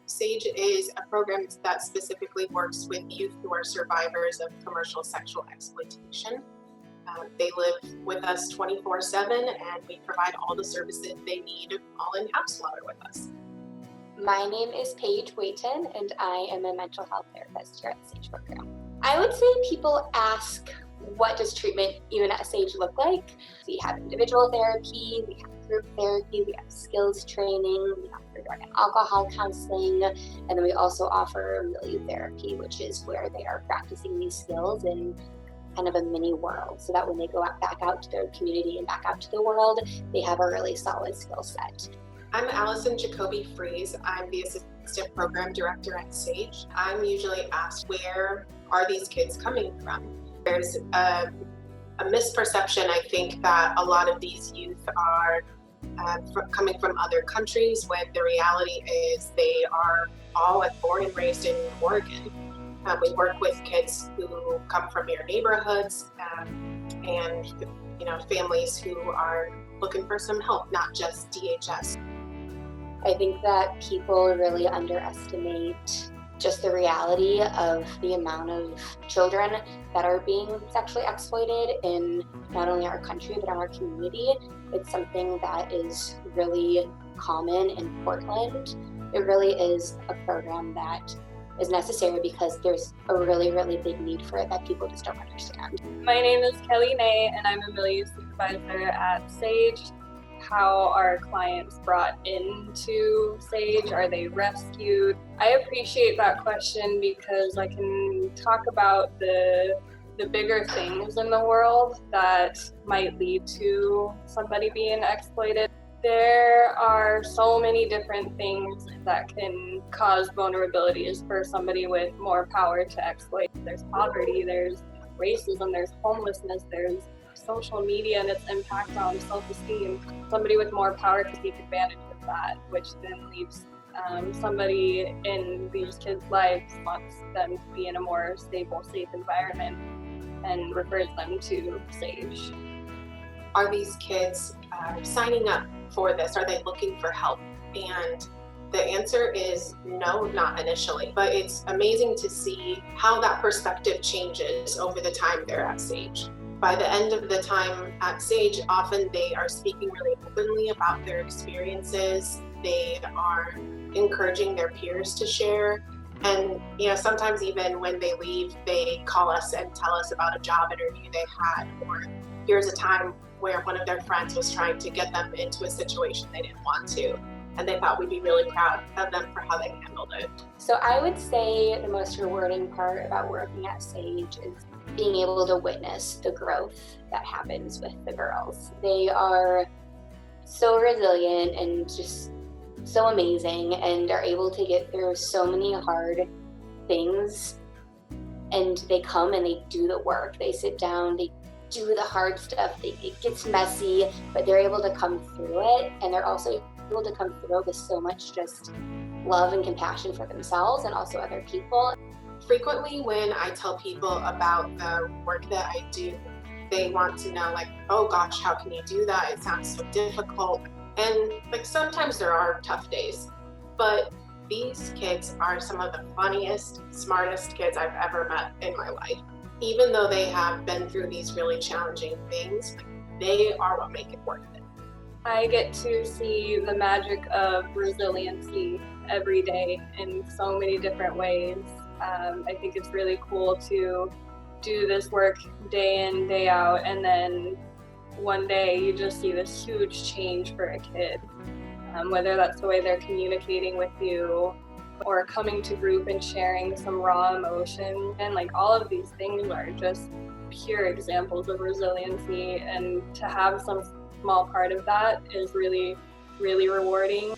SAGE is a program that specifically works with youth who are survivors of commercial sexual exploitation. They live with us 24/7, and we provide all the services they need all in-house while they're with us. My name is Paige Wayton, and I am a mental health therapist here at the SAGE program. I would say people ask, what does treatment even at SAGE look like? We have individual therapy, we have group therapy, we have skills training, we offer drug and alcohol counseling, and then we also offer milieu therapy, which is where they are practicing these skills in kind of a mini world, so that when they go back out to their community and back out to the world, they have a really solid skill set. I'm Allison Jacoby Fries. I'm the Assistant Program Director at SAGE. I'm usually asked, where are these kids coming from? There's a misperception, I think, that a lot of these youth are coming from other countries, when the reality is they are all born and raised in Oregon. We work with kids who come from your neighborhoods and families who are looking for some help, not just DHS. I think that people really underestimate just the reality of the amount of children that are being sexually exploited in not only our country, but in our community. It's something that is really common in Portland. It really is a program that is necessary because there's a really, really big need for it that people just don't understand. My name is Kelly Nay, and I'm a milieu supervisor at SAGE. How are clients brought into SAGE? Are they rescued? I appreciate that question because I can talk about the bigger things in the world that might lead to somebody being exploited. There are so many different things that can cause vulnerabilities for somebody with more power to exploit. There's poverty, there's racism, there's homelessness, there's social media and its impact on self-esteem. Somebody with more power can take advantage of that, which then leaves somebody in these kids' lives wants them to be in a more stable, safe environment and refers them to SAGE. Are these kids signing up for this? Are they looking for help? And the answer is no, not initially. But it's amazing to see how that perspective changes over the time they're at SAGE. By the end of the time at SAGE, often they are speaking really openly about their experiences. They are encouraging their peers to share. And sometimes even when they leave, they call us and tell us about a job interview they had, or here's a time where one of their friends was trying to get them into a situation they didn't want to, and they thought we'd be really proud of them for how they handled it. So I would say the most rewarding part about working at SAGE is being able to witness the growth that happens with the girls. They are so resilient and just so amazing, and are able to get through so many hard things, and they come and they do the work. They sit down, they do the hard stuff. It gets messy, but they're able to come through it, and they're also able to come through with so much just love and compassion for themselves and also other people. Frequently when I tell people about the work that I do, they want to know, like, oh gosh, how can you do that? It sounds so difficult. And sometimes there are tough days, but these kids are some of the funniest, smartest kids I've ever met in my life. Even though they have been through these really challenging things, they are what make it worth it. I get to see the magic of resiliency every day in so many different ways. I think it's really cool to do this work day in, day out, and then one day you just see this huge change for a kid, whether that's the way they're communicating with you or coming to group and sharing some raw emotion. And all of these things are just pure examples of resiliency, and to have some small part of that is really, really rewarding.